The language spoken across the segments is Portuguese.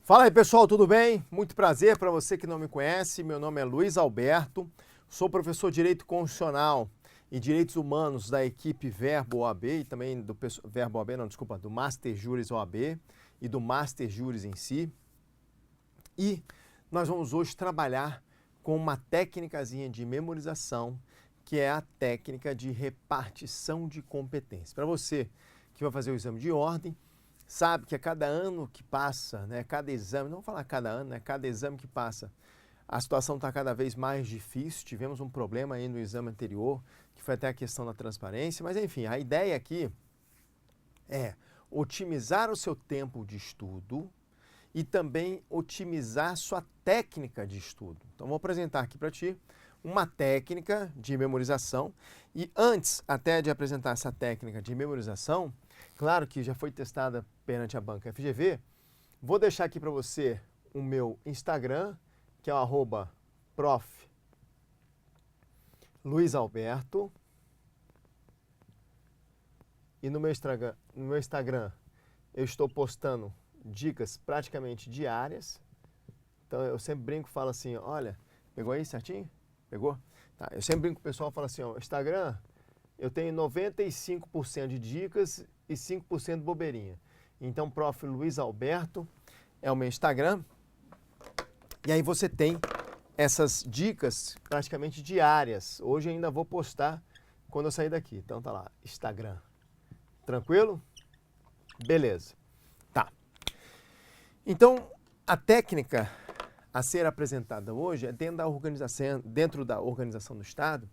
Fala aí pessoal, tudo bem? Muito prazer para você que não me conhece, meu nome é Luiz Alberto, sou professor de Direito Constitucional e Direitos Humanos da equipe Verbo OAB e também do Verbo OAB, não, desculpa, do Master Juris OAB e do Master Juris em si. E nós vamos hoje trabalhar com uma técnicazinha de memorização, que é a técnica de repartição de competência. Para você que vai fazer o exame de ordem, sabe que a cada ano que passa, né, cada exame, não vou falar cada ano, né, cada exame que passa, a situação está cada vez mais difícil. Tivemos um problema aí no exame anterior, que foi até a questão da transparência, mas enfim, a ideia aqui é otimizar o seu tempo de estudo e também otimizar sua técnica de estudo. Então, vou apresentar aqui para ti uma técnica de memorização. E antes até de apresentar essa técnica de memorização, claro que já foi testada perante a banca FGV, vou deixar aqui para você o meu Instagram, que é o @prof. Luiz Alberto. E no meu Instagram eu estou postando dicas praticamente diárias. Então eu sempre brinco e falo assim, olha, pegou aí certinho? Pegou? Tá, eu sempre brinco com o pessoal e falo assim, ó, Instagram, eu tenho 95% de dicas e 5% de bobeirinha. Então, Prof. Luiz Alberto é o meu Instagram. E aí você tem essas dicas praticamente diárias. Hoje ainda vou postar quando eu sair daqui. Então tá lá, Instagram. Tranquilo? Beleza. Tá. Então, a técnica a ser apresentada hoje é dentro da organização do Estado,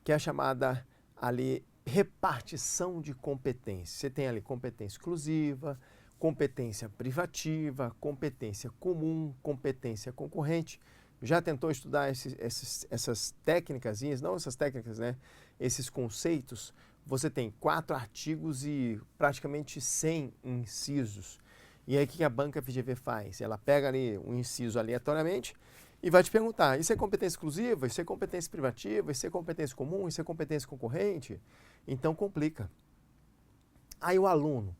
que é a chamada ali repartição de competência. Você tem ali competência exclusiva, competência privativa, competência comum, competência concorrente. Já tentou estudar essas técnicas, não essas técnicas, né? Esses conceitos. Você tem 4 artigos e praticamente 100 incisos. E aí o que a banca FGV faz? Ela pega ali um inciso aleatoriamente e vai te perguntar, isso é competência exclusiva, isso é competência privativa, isso é competência comum, isso é competência concorrente? Então complica. Aí o aluno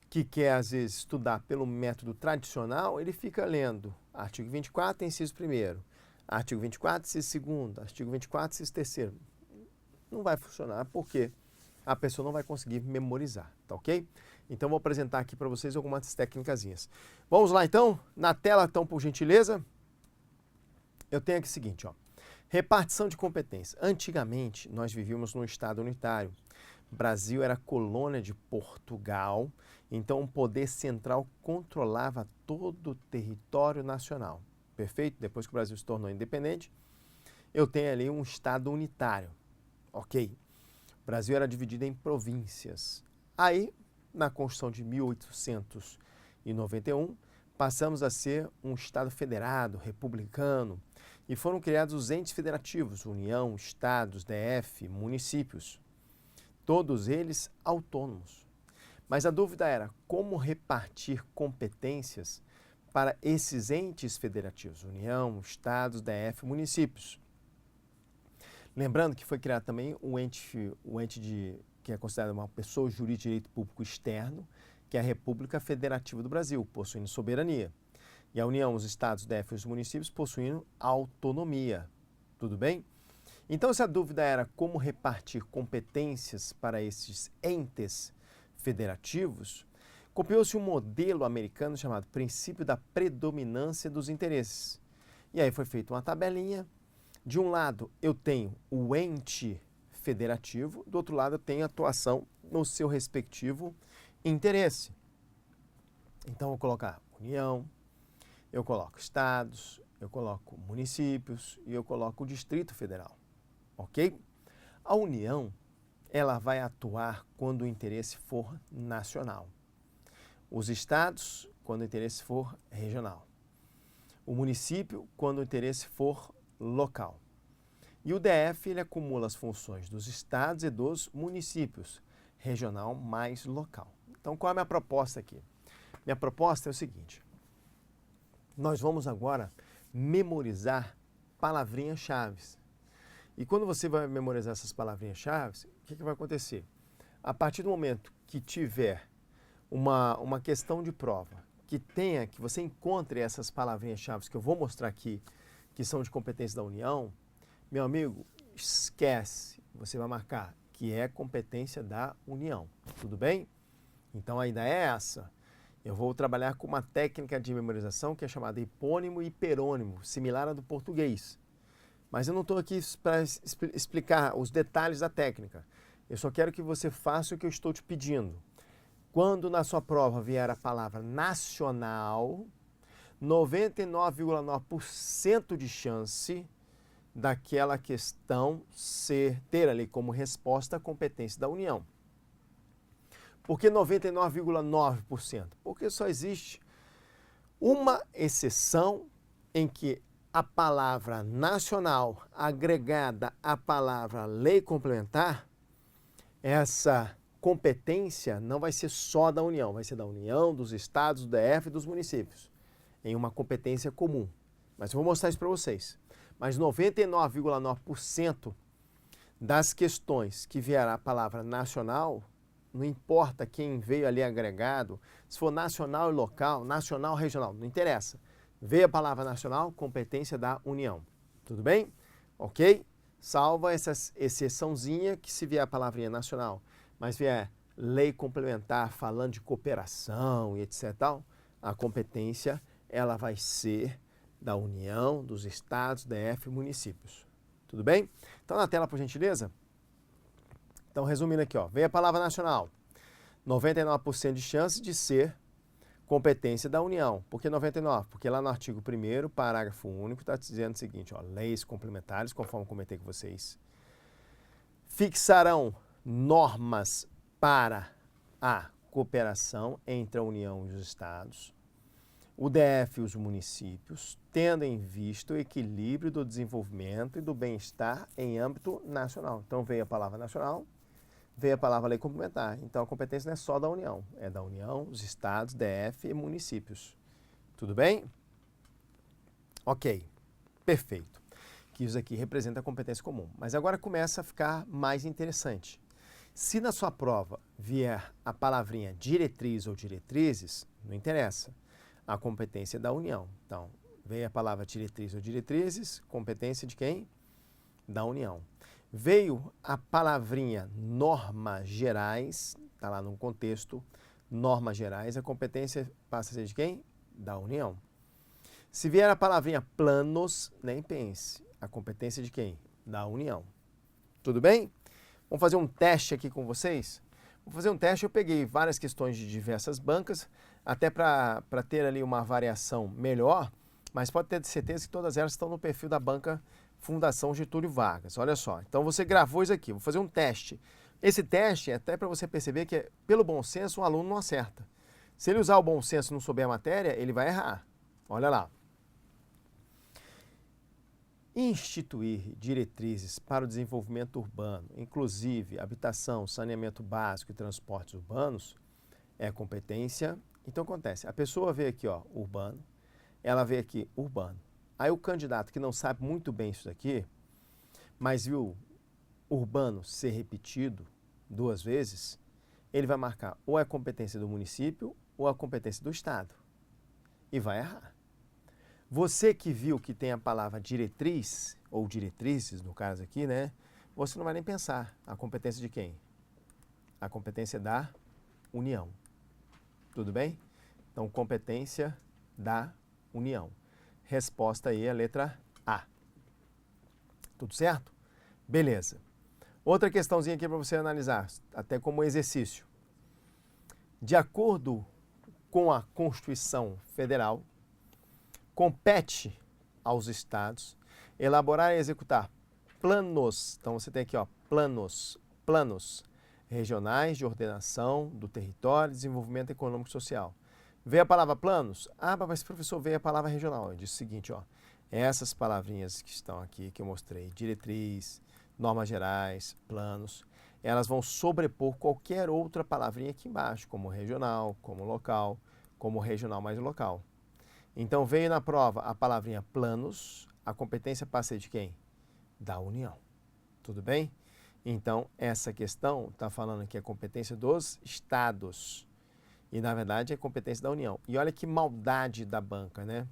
que quer às vezes estudar pelo método tradicional, ele fica lendo artigo 24, inciso 1º, artigo 24, inciso 2º, artigo 24, inciso 3º. Não vai funcionar porque a pessoa não vai conseguir memorizar, tá ok? Então vou apresentar aqui para vocês algumas técnicazinhas. Vamos lá então? Na tela então, por gentileza. Eu tenho aqui o seguinte, ó. Repartição de competência. Antigamente nós vivíamos num Estado unitário. O Brasil era colônia de Portugal, então o poder central controlava todo o território nacional. Perfeito? Depois que o Brasil se tornou independente, eu tenho ali um Estado unitário. Ok? O Brasil era dividido em províncias. Aí, na Constituição de 1891, passamos a ser um Estado federado, republicano, e foram criados os entes federativos, União, Estados, DF, municípios, todos eles autônomos. Mas a dúvida era como repartir competências para esses entes federativos, União, Estados, DF, municípios. Lembrando que foi criado também o ente que é considerado uma pessoa jurídica de direito público externo, que é a República Federativa do Brasil, possuindo soberania. E a União, os Estados, DF e os municípios possuindo autonomia. Tudo bem? Então, se a dúvida era como repartir competências para esses entes federativos, copiou-se um modelo americano chamado Princípio da Predominância dos Interesses. E aí foi feita uma tabelinha. De um lado, eu tenho o ente federativo, do outro lado, eu tenho a atuação no seu respectivo interesse. Então, eu vou colocar União, eu coloco estados, eu coloco municípios e eu coloco o Distrito Federal. Ok? A União, ela vai atuar quando o interesse for nacional. Os estados, quando o interesse for regional. O município, quando o interesse for local. E o DF, ele acumula as funções dos estados e dos municípios, regional mais local. Então, qual é a minha proposta aqui? Minha proposta é o seguinte, nós vamos agora memorizar palavrinhas-chave. E quando você vai memorizar essas palavrinhas-chave, o que vai acontecer? A partir do momento que tiver uma questão de prova que você encontre essas palavrinhas-chave que eu vou mostrar aqui, que são de competência da União, meu amigo, esquece, você vai marcar que é competência da União, tudo bem? Então a ideia é essa. Eu vou trabalhar com uma técnica de memorização que é chamada hipônimo e hiperônimo, similar à do português. Mas eu não estou aqui para explicar os detalhes da técnica. Eu só quero que você faça o que eu estou te pedindo. Quando na sua prova vier a palavra nacional, 99,9% de chance daquela questão ter ali como resposta a competência da União. Por que 99,9%? Porque só existe uma exceção em que a palavra nacional agregada à palavra lei complementar, essa competência não vai ser só da União, vai ser da União, dos estados, do DF e dos municípios, em uma competência comum. Mas eu vou mostrar isso para vocês. Mas 99,9% das questões que vier a palavra nacional, não importa quem veio ali agregado, se for nacional e local, nacional ou regional, não interessa. Veio a palavra nacional, competência da União. Tudo bem? Ok? Salva essa exceçãozinha que se vier a palavrinha nacional, mas vier lei complementar falando de cooperação e etc. tal, a competência ela vai ser da União, dos estados, DF e municípios. Tudo bem? Então na tela, por gentileza. Então, resumindo aqui, ó, veio a palavra nacional. 99% de chance de ser competência da União. Por que 99%? Porque lá no artigo 1º, parágrafo único, está dizendo o seguinte, ó, leis complementares, conforme comentei com vocês, fixarão normas para a cooperação entre a União e os estados, o DF e os municípios, tendo em vista o equilíbrio do desenvolvimento e do bem-estar em âmbito nacional. Então, veio a palavra nacional, veio a palavra lei complementar. Então, a competência não é só da União, é da União, os estados, DF e municípios. Tudo bem? Ok, perfeito. Que isso aqui representa a competência comum. Mas agora começa a ficar mais interessante. Se na sua prova vier a palavrinha diretriz ou diretrizes, não interessa. A competência é da União. Então, veio a palavra diretriz ou diretrizes, competência de quem? Da União. Veio a palavrinha normas gerais, está lá no contexto, normas gerais, a competência passa a ser de quem? Da União. Se vier a palavrinha planos, nem pense, a competência de quem? Da União. Tudo bem? Vamos fazer um teste aqui com vocês? Vou fazer um teste, eu peguei várias questões de diversas bancas, até para ter ali uma variação melhor, mas pode ter certeza que todas elas estão no perfil da banca Fundação Getúlio Vargas. Olha só, então você gravou isso aqui, vou fazer um teste. Esse teste é até para você perceber que, pelo bom senso, um aluno não acerta. Se ele usar o bom senso e não souber a matéria, ele vai errar. Olha lá. Instituir diretrizes para o desenvolvimento urbano, inclusive habitação, saneamento básico e transportes urbanos, é competência. Então acontece, a pessoa vê aqui, ó, urbano, ela vê aqui urbano. Aí o candidato que não sabe muito bem isso daqui, mas viu urbano ser repetido 2 vezes, ele vai marcar ou a competência do município ou a competência do estado. E vai errar. Você que viu que tem a palavra diretriz, ou diretrizes, no caso aqui, né? Você não vai nem pensar. A competência de quem? A competência da União. Tudo bem? Então, competência da União. Resposta aí é a letra A. Tudo certo? Beleza. Outra questãozinha aqui para você analisar, até como exercício. De acordo com a Constituição Federal, compete aos estados elaborar e executar planos. Então você tem aqui, ó, planos regionais de ordenação do território e desenvolvimento econômico e social. Veio a palavra planos? Ah, mas professor, veio a palavra regional. Eu disse o seguinte, ó, essas palavrinhas que estão aqui, que eu mostrei, diretriz, normas gerais, planos, elas vão sobrepor qualquer outra palavrinha aqui embaixo, como regional, como local, como regional mais local. Então, veio na prova a palavrinha planos, a competência passa a ser de quem? Da União. Tudo bem? Então, essa questão está falando que a competência dos estados. E, na verdade, é competência da União. E olha que maldade da banca, né?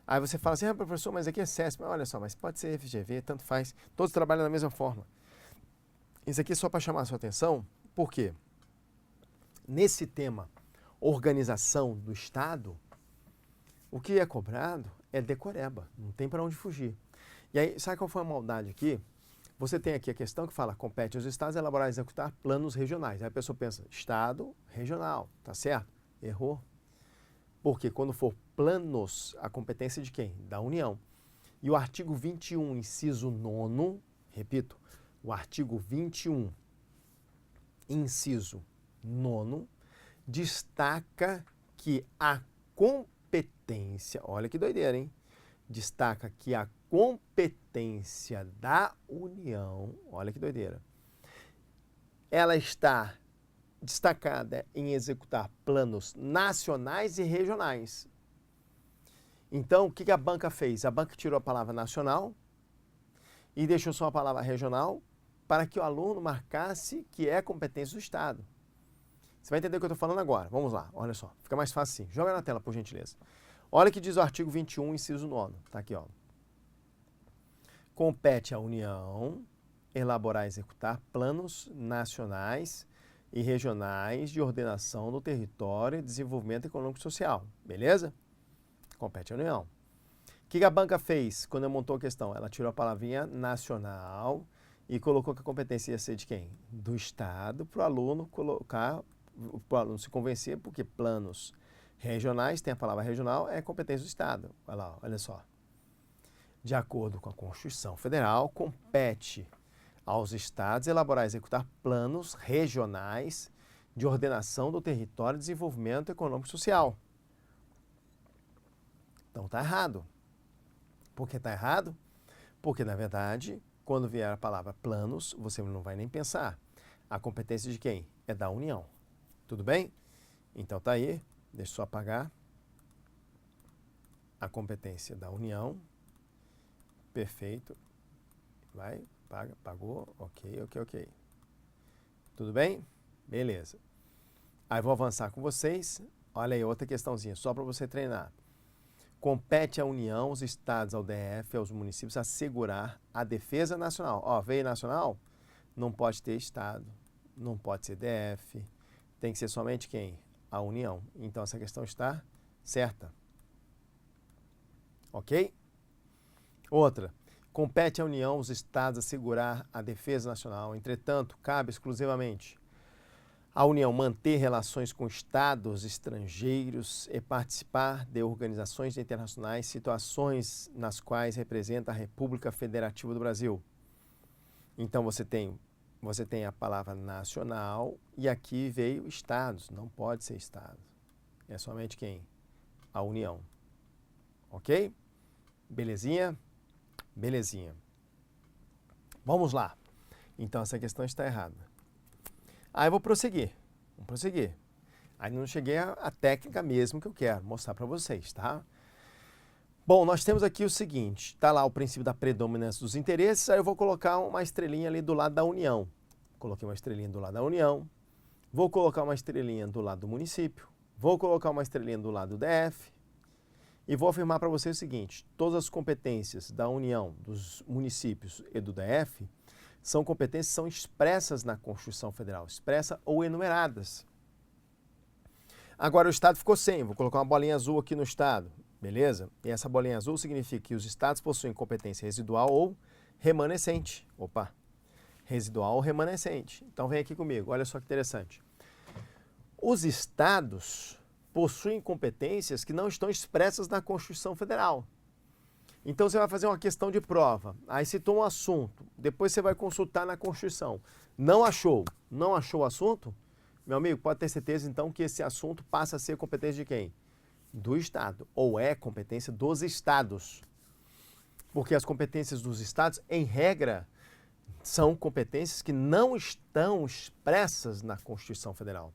Aí você fala assim, professor, mas aqui é CESP. Mas olha só, mas pode ser FGV, tanto faz. Todos trabalham da mesma forma. Isso aqui é só para chamar a sua atenção, por quê? Nesse tema, organização do Estado, o que é cobrado é decoreba, não tem para onde fugir. E aí, sabe qual foi a maldade aqui? Você tem aqui a questão que fala, compete aos estados elaborar e executar planos regionais. Aí a pessoa pensa, estado regional, tá certo? Errou. Porque quando for planos, a competência de quem? Da União. E o artigo 21, inciso 9, repito, o artigo 21, inciso 9, destaca que a competência, olha que doideira, hein? Destaca que a competência da União, olha que doideira, ela está destacada em executar planos nacionais e regionais. Então, o que a banca fez? A banca tirou a palavra nacional e deixou só a palavra regional para que o aluno marcasse que é competência do Estado. Você vai entender o que eu estou falando agora. Vamos lá, olha só. Fica mais fácil assim. Joga na tela, por gentileza. Olha o que diz o artigo 21, inciso 9. Está aqui, ó. Compete à União elaborar e executar planos nacionais e regionais de ordenação do território e desenvolvimento econômico e social. Beleza? Compete à União. O que a banca fez quando montou a questão? Ela tirou a palavrinha nacional e colocou que a competência ia ser de quem? Do Estado, para o aluno colocar, para o aluno se convencer, porque planos regionais, tem a palavra regional, é competência do Estado. Olha lá, olha só. De acordo com a Constituição Federal, compete aos estados elaborar e executar planos regionais de ordenação do território e desenvolvimento econômico e social. Então está errado. Por que está errado? Porque, na verdade, quando vier a palavra planos, você não vai nem pensar. A competência de quem? É da União. Tudo bem? Então tá aí, deixa eu só apagar. A competência da União. Perfeito. Vai, paga, pagou, ok. Tudo bem? Beleza. Aí vou avançar com vocês. Olha aí, outra questãozinha, só para você treinar. Compete à União, aos estados, ao DF, aos municípios, assegurar a defesa nacional. Ó, veio nacional? Não pode ter estado, não pode ser DF, tem que ser somente quem? A União. Então essa questão está certa. Ok? Outra. Compete à União, aos estados, assegurar a defesa nacional. Entretanto, cabe exclusivamente à União manter relações com estados estrangeiros e participar de organizações internacionais, situações nas quais representa a República Federativa do Brasil. Então você tem a palavra nacional e aqui veio estados, não pode ser estado. É somente quem? A União. Ok? Belezinha? Belezinha. Vamos lá. Então essa questão está errada. Aí eu vou prosseguir. Vamos prosseguir. Aí não cheguei à técnica mesmo que eu quero mostrar para vocês, tá? Bom, nós temos aqui o seguinte, tá lá o princípio da predominância dos interesses, aí eu vou colocar uma estrelinha ali do lado da União. Coloquei uma estrelinha do lado da União, vou colocar uma estrelinha do lado do município, vou colocar uma estrelinha do lado do DF e vou afirmar para vocês o seguinte, todas as competências da União, dos municípios e do DF são competências que são expressas na Constituição Federal, expressas ou enumeradas. Agora o Estado ficou sem, vou colocar uma bolinha azul aqui no Estado, beleza? E essa bolinha azul significa que os Estados possuem competência residual ou remanescente. Opa! Residual ou remanescente. Então vem aqui comigo, olha só que interessante. Os Estados possuem competências que não estão expressas na Constituição Federal. Então você vai fazer uma questão de prova, aí citou um assunto, depois você vai consultar na Constituição. Não achou o assunto? Meu amigo, pode ter certeza então que esse assunto passa a ser competência de quem? Do Estado, ou é competência dos Estados. Porque as competências dos Estados, em regra, são competências que não estão expressas na Constituição Federal.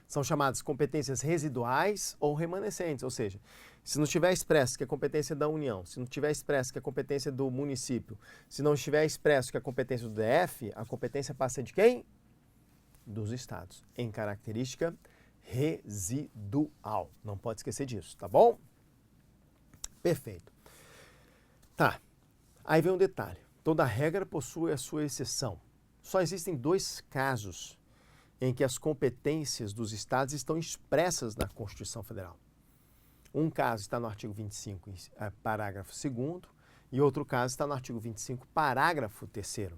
São chamadas competências residuais ou remanescentes, ou seja, se não estiver expresso que é competência da União, se não estiver expresso que é competência do município, se não estiver expresso que é competência do DF, a competência passa de quem? dos estados, em característica residual. Não pode esquecer disso, tá bom? Perfeito. Tá. Aí vem um detalhe. Toda regra possui a sua exceção. Só existem 2 casos em que as competências dos estados estão expressas na Constituição Federal. Um caso está no artigo 25, parágrafo 2º, e outro caso está no artigo 25, parágrafo 3º.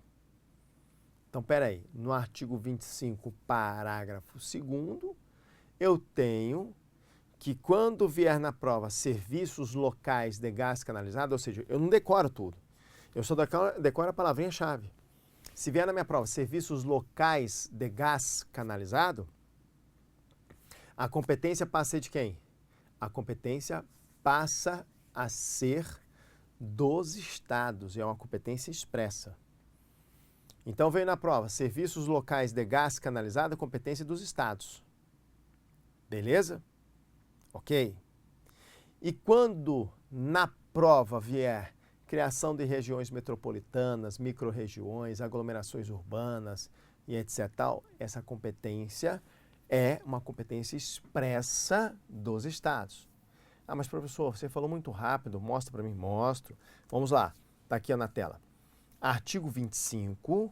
Então, peraí, no artigo 25, parágrafo 2º, eu tenho que quando vier na prova serviços locais de gás canalizado, ou seja, eu não decoro tudo, eu só decoro a palavrinha-chave. Se vier na minha prova serviços locais de gás canalizado, a competência passa a ser de quem? A competência passa a ser dos estados, é uma competência expressa. Então veio na prova, serviços locais de gás canalizado, competência dos estados. Beleza? Ok? E quando na prova vier criação de regiões metropolitanas, micro-regiões, aglomerações urbanas e etc. Essa competência é uma competência expressa dos estados. Ah, mas professor, você falou muito rápido, mostra para mim. Mostro. Vamos lá, está aqui na tela. Artigo 25,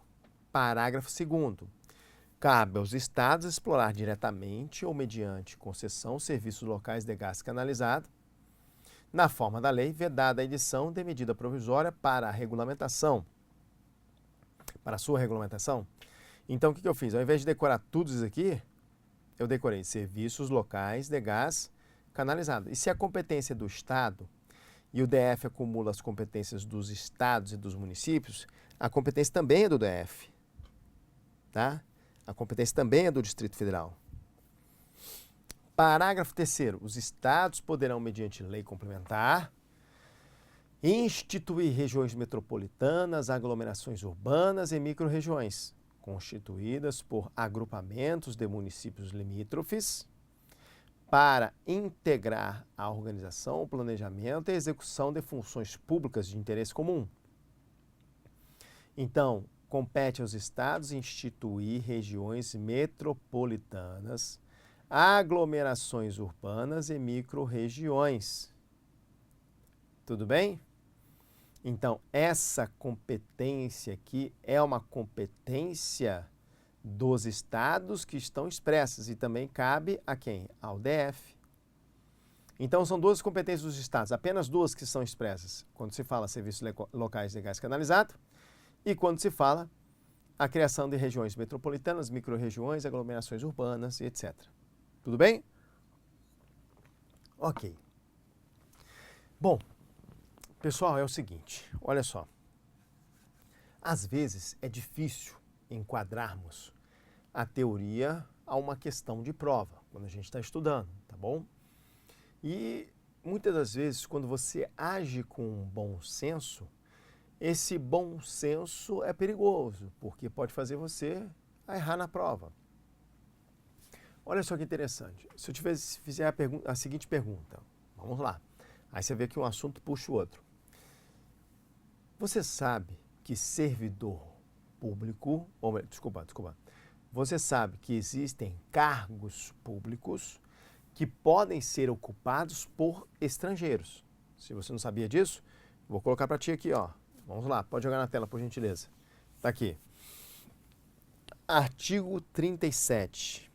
parágrafo 2º. Cabe aos estados explorar diretamente ou mediante concessão serviços locais de gás canalizado, na forma da lei, vedada a edição de medida provisória para a regulamentação, para a sua regulamentação. Então, o que eu fiz? Ao invés de decorar tudo isso aqui, eu decorei serviços locais de gás canalizado. E se a competência é do Estado e o DF acumula as competências dos estados e dos municípios, a competência também é do DF, tá? A competência também é do Distrito Federal. Parágrafo 3º. Os estados poderão, mediante lei complementar, instituir regiões metropolitanas, aglomerações urbanas e micro-regiões, constituídas por agrupamentos de municípios limítrofes, para integrar a organização, o planejamento e a execução de funções públicas de interesse comum. Então, compete aos estados instituir regiões metropolitanas, aglomerações urbanas e micro-regiões. Tudo bem? Então, essa competência aqui é uma competência dos estados que estão expressas e também cabe a quem? Ao DF. Então, são 2 competências dos estados, apenas 2 que são expressas, quando se fala serviços locais de gás canalizado e quando se fala a criação de regiões metropolitanas, micro-regiões, aglomerações urbanas e etc. Tudo bem? Ok. Bom, pessoal, é o seguinte, olha só. Às vezes é difícil enquadrarmos a teoria a uma questão de prova, quando a gente está estudando, tá bom? E muitas das vezes, quando você age com bom senso, esse bom senso é perigoso, porque pode fazer você errar na prova. Olha só que interessante. Se eu fizer a seguinte pergunta, vamos lá. Aí você vê que um assunto puxa o outro. Você sabe que servidor público, você sabe que existem cargos públicos que podem ser ocupados por estrangeiros. Se você não sabia disso, vou colocar para ti aqui, ó. Vamos lá, pode jogar na tela, por gentileza. Está aqui. Artigo 37.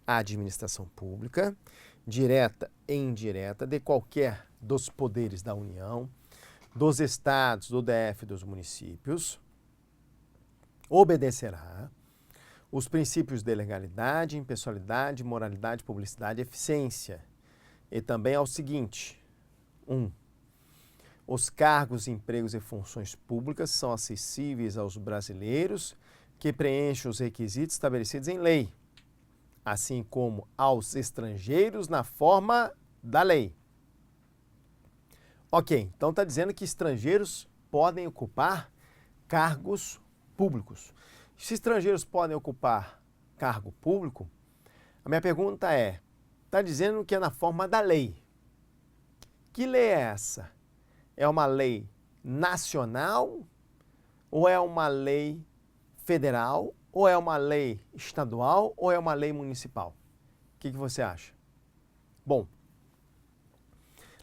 A administração pública, direta e indireta, de qualquer dos poderes da União, dos estados, do DF e dos municípios, obedecerá os princípios de legalidade, impessoalidade, moralidade, publicidade e eficiência. E também ao seguinte: 1. Os cargos, empregos e funções públicas são acessíveis aos brasileiros que preenchem os requisitos estabelecidos em lei, assim como aos estrangeiros na forma da lei. Ok, então está dizendo que estrangeiros podem ocupar cargos públicos. Se estrangeiros podem ocupar cargo público, a minha pergunta é, está dizendo que é na forma da lei. Que lei é essa? É uma lei nacional ou é uma lei federal ou é uma lei estadual ou é uma lei municipal? O que você acha? Bom,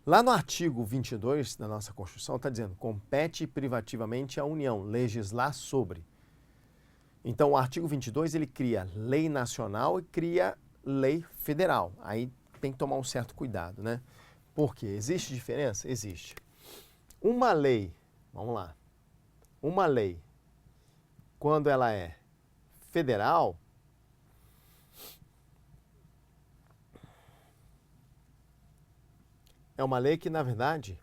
lá no artigo 22 da nossa Constituição está dizendo: compete privativamente à União legislar sobre. Então, o artigo 22 ele cria lei nacional e cria lei federal. Aí tem que tomar um certo cuidado, né? Por quê? Existe diferença? Existe. Uma lei, vamos lá, uma lei, quando ela é federal, é uma lei que, na verdade,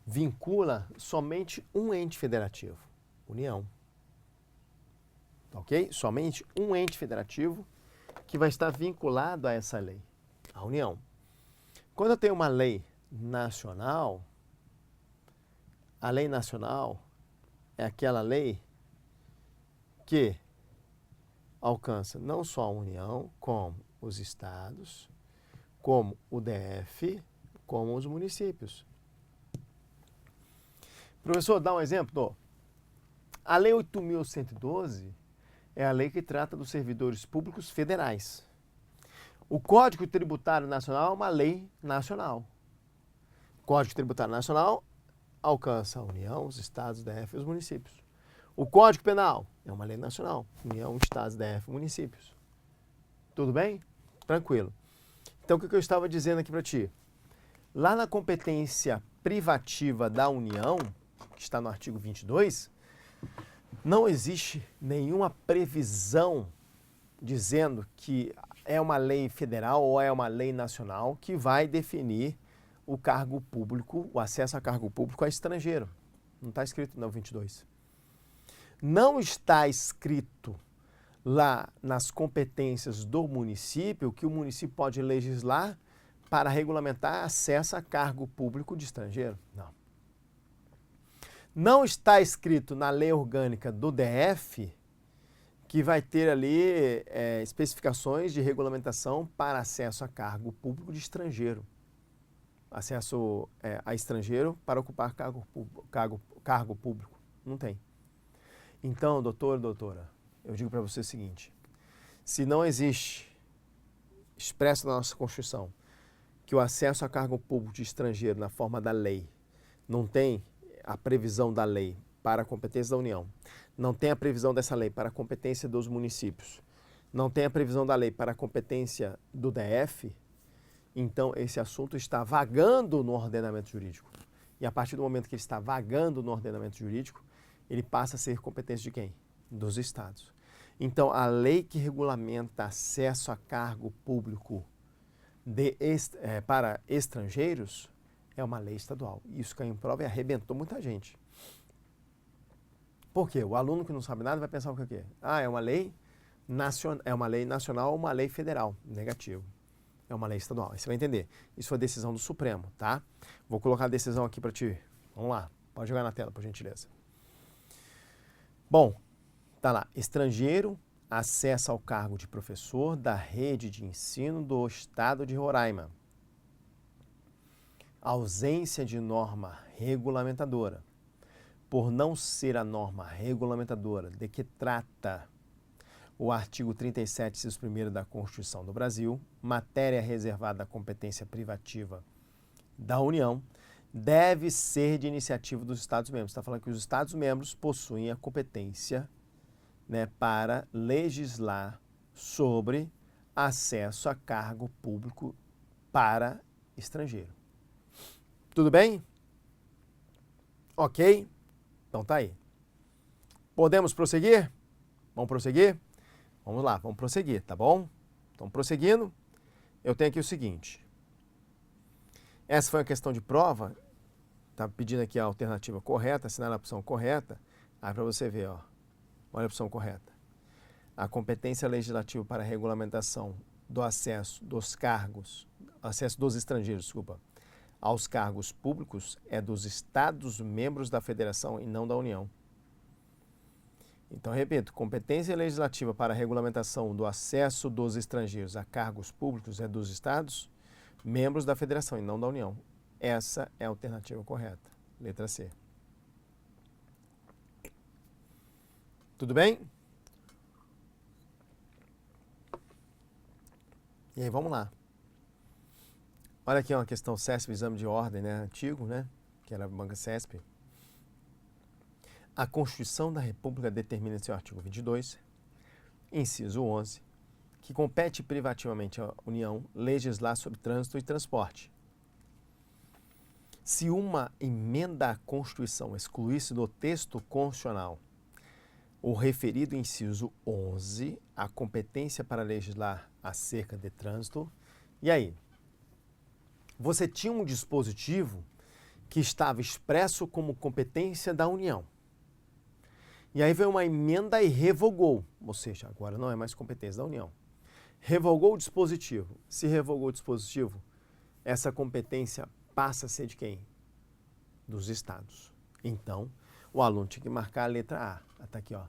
vincula somente um ente federativo, União. Ok? Somente um ente federativo que vai estar vinculado a essa lei, a União. Quando eu tenho uma lei nacional, a lei nacional é aquela lei que alcança não só a União, como os estados, como o DF, como os municípios. Professor, dá um exemplo? A Lei 8.112 é a lei que trata dos servidores públicos federais. O Código Tributário Nacional é uma lei nacional. O Código Tributário Nacional alcança a União, os estados, o DF e os municípios. O Código Penal é uma lei nacional. União, estados, DF, municípios. Tudo bem? Tranquilo. Então, o que eu estava dizendo aqui para ti? Lá na competência privativa da União, que está no artigo 22, não existe nenhuma previsão dizendo que é uma lei federal ou é uma lei nacional que vai definir o cargo público, o acesso a cargo público a estrangeiro. Não está escrito no 22. Não está escrito lá nas competências do município que o município pode legislar para regulamentar acesso a cargo público de estrangeiro. Não. Não está escrito na lei orgânica do DF que vai ter ali especificações de regulamentação para acesso a cargo público de estrangeiro. Acesso a estrangeiro para ocupar cargo público. Não tem. Então, doutor, doutora, eu digo para você o seguinte: se não existe expresso na nossa Constituição que o acesso a cargo público de estrangeiro na forma da lei não tem a previsão da lei para a competência da União, não tem a previsão dessa lei para a competência dos municípios, não tem a previsão da lei para a competência do DF, então esse assunto está vagando no ordenamento jurídico. E a partir do momento que ele está vagando no ordenamento jurídico, ele passa a ser competência de quem? Dos estados. Então, a lei que regulamenta acesso a cargo público para estrangeiros é uma lei estadual. Isso caiu em prova e arrebentou muita gente. Por quê? O aluno que não sabe nada vai pensar o quê? É uma lei nacional ou uma lei federal. Negativo. É uma lei estadual. Aí você vai entender. Isso foi a decisão do Supremo, tá? Vou colocar a decisão aqui para ti. Vamos lá. Pode jogar na tela, por gentileza. Bom, tá lá. Estrangeiro acessa ao cargo de professor da rede de ensino do estado de Roraima. Ausência de norma regulamentadora. Por não ser a norma regulamentadora de que trata o artigo 37, inciso 1º da Constituição do Brasil, matéria reservada à competência privativa da União, deve ser de iniciativa dos Estados-membros. Está falando que os Estados-membros possuem a competência, né, para legislar sobre acesso a cargo público para estrangeiro. Tudo bem? Ok? Então tá aí. Podemos prosseguir? Vamos prosseguir? Vamos lá, vamos prosseguir, tá bom? Então, prosseguindo, eu tenho aqui o seguinte. Essa foi uma questão de prova. Tá pedindo aqui a alternativa correta, assinar a opção correta. Aí para você ver, ó. Olha a opção correta. A competência legislativa para a regulamentação do acesso dos cargos, acesso dos estrangeiros, desculpa, aos cargos públicos é dos Estados-membros da Federação e não da União. Então, repito, competência legislativa para a regulamentação do acesso dos estrangeiros a cargos públicos é dos Estados-membros da Federação e não da União. Essa é a alternativa correta. Letra C. Tudo bem? E aí, vamos lá. Olha aqui uma questão CESP, exame de ordem, né? Antigo, né? Que era a banca CESP. A Constituição da República determina em seu artigo 22, inciso 11, que compete privativamente à União legislar sobre trânsito e transporte. Se uma emenda à Constituição excluísse do texto constitucional o referido inciso 11, a competência para legislar acerca de trânsito, e aí? Você tinha um dispositivo que estava expresso como competência da União. E aí veio uma emenda e revogou, ou seja, agora não é mais competência da União. Revogou o dispositivo. Se revogou o dispositivo, essa competência passa a ser de quem? Dos estados. Então, o aluno tinha que marcar a letra A. Está aqui, ó.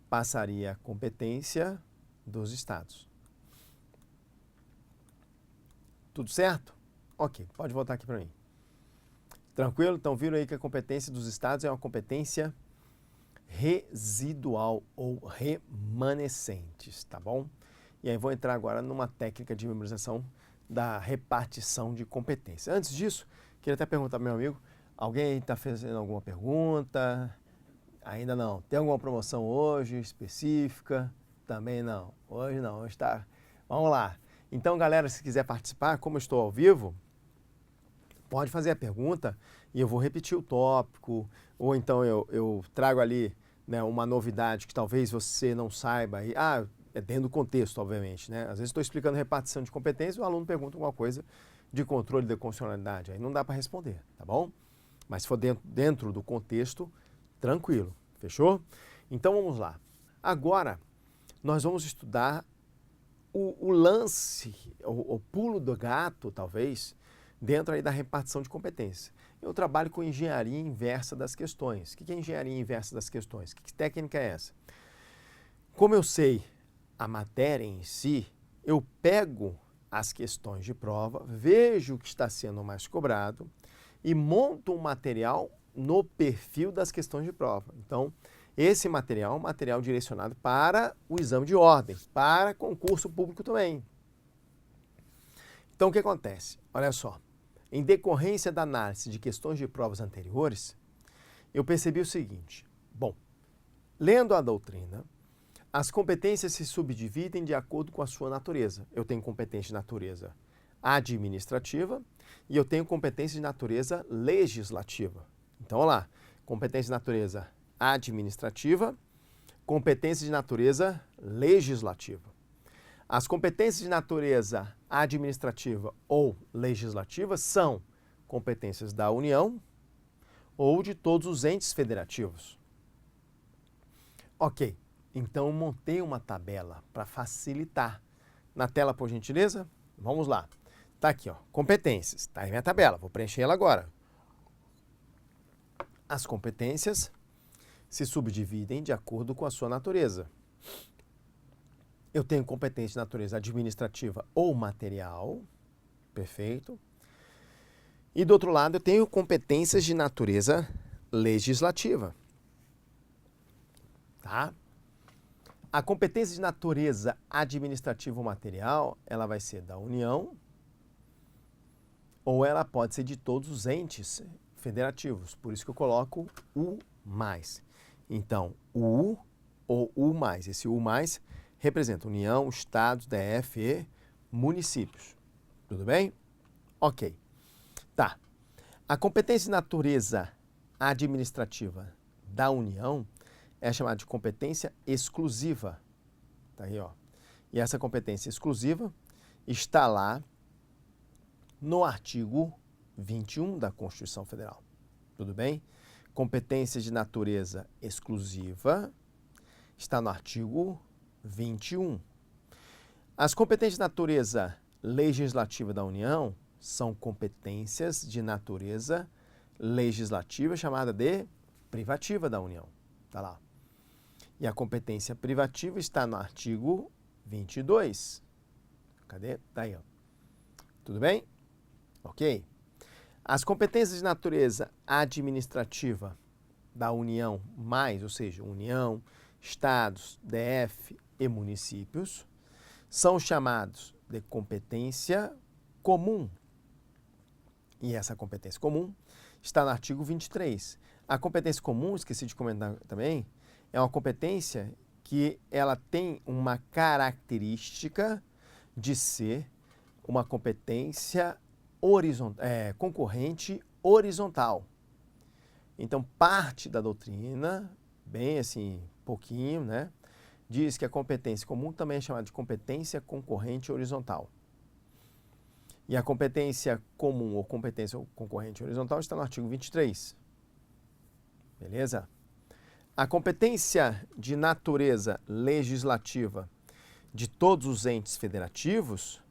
Passaria a competência dos estados. Tudo certo? Ok, pode voltar aqui para mim. Tranquilo? Então, viram aí que a competência dos estados é uma competência residual ou remanescentes, tá bom? E aí vou entrar agora numa técnica de memorização da repartição de competência. Antes disso, queria até perguntar ao meu amigo, alguém está fazendo alguma pergunta? Ainda não. Tem alguma promoção hoje específica? Também não. Hoje não, hoje está... Vamos lá. Então, galera, se quiser participar, como eu estou ao vivo, pode fazer a pergunta e eu vou repetir o tópico, ou então eu trago ali, né, uma novidade que talvez você não saiba. E, é dentro do contexto, obviamente, né? Às vezes estou explicando repartição de competência e o aluno pergunta alguma coisa de controle de constitucionalidade. Aí não dá para responder, tá bom? Mas se for dentro do contexto, tranquilo. Fechou? Então vamos lá. Agora nós vamos estudar o lance, o pulo do gato, talvez, dentro aí da repartição de competência. Eu trabalho com engenharia inversa das questões. O que é engenharia inversa das questões? Que técnica é essa? Como eu sei a matéria em si, eu pego as questões de prova, vejo o que está sendo mais cobrado e monto um material no perfil das questões de prova. Então, esse material é um material direcionado para o exame de ordem, para concurso público também. Então, o que acontece? Olha só. Em decorrência da análise de questões de provas anteriores, eu percebi o seguinte. Bom, lendo a doutrina, as competências se subdividem de acordo com a sua natureza. Eu tenho competência de natureza administrativa e eu tenho competência de natureza legislativa. Então, olha lá, competência de natureza administrativa, competência de natureza legislativa. As competências de natureza administrativa ou legislativa são competências da União ou de todos os entes federativos. Ok, então eu montei uma tabela para facilitar. Na tela, por gentileza, vamos lá. Está aqui, ó, competências, está aí minha tabela, vou preencher ela agora. As competências se subdividem de acordo com a sua natureza. Eu tenho competência de natureza administrativa ou material, perfeito. E do outro lado eu tenho competências de natureza legislativa, tá? A competência de natureza administrativa ou material, ela vai ser da União ou ela pode ser de todos os entes federativos, por isso que eu coloco o mais. Então, o ou o mais, esse o mais representa União, Estados, DF e municípios. Tudo bem? Ok. Tá. A competência de natureza administrativa da União é chamada de competência exclusiva. Tá aí, ó. E essa competência exclusiva está lá no artigo 21 da Constituição Federal. Tudo bem? Competência de natureza exclusiva está no artigo 21. As competências de natureza legislativa da União são competências de natureza legislativa chamada de privativa da União. Tá lá. E a competência privativa está no artigo 22. Cadê? Tá aí, ó. Tudo bem? Ok. As competências de natureza administrativa da União mais, ou seja, União, Estados, DF e municípios, são chamados de competência comum. E essa competência comum está no artigo 23. A competência comum, esqueci de comentar também, é uma competência que ela tem uma característica de ser uma competência concorrente horizontal. Então, parte da doutrina, bem assim, pouquinho, né, diz que a competência comum também é chamada de competência concorrente horizontal. E a competência comum ou competência concorrente horizontal está no artigo 23. Beleza? A competência de natureza legislativa de todos os entes federativos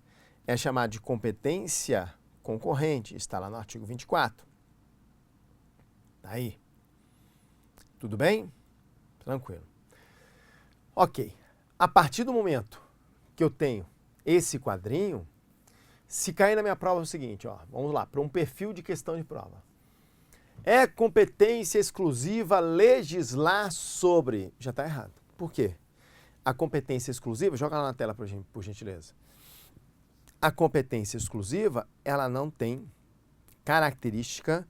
é chamada de competência concorrente, está lá no artigo 24. Tá aí. Tudo bem? Tranquilo. Ok. A partir do momento que eu tenho esse quadrinho, se cair na minha prova é o seguinte, ó, vamos lá, para um perfil de questão de prova. É competência exclusiva legislar sobre... Já está errado. Por quê? A competência exclusiva, joga lá na tela por gentileza. A competência exclusiva, ela não tem característica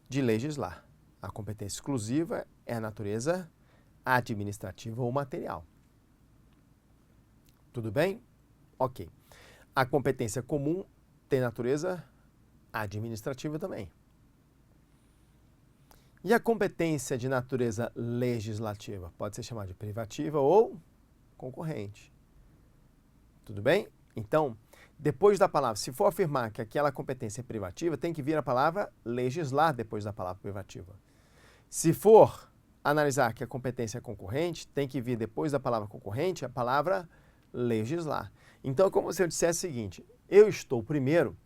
de legislar. A competência exclusiva é a natureza administrativa ou material. Tudo bem? Ok. A competência comum tem natureza administrativa também. E a competência de natureza legislativa? Pode ser chamada de privativa ou concorrente. Tudo bem? Então, depois da palavra, se for afirmar que aquela competência é privativa, tem que vir a palavra legislar depois da palavra privativa. Se for analisar que a competência é concorrente, tem que vir depois da palavra concorrente a palavra legislar. Então, é como se eu dissesse o seguinte, eu estou primeiro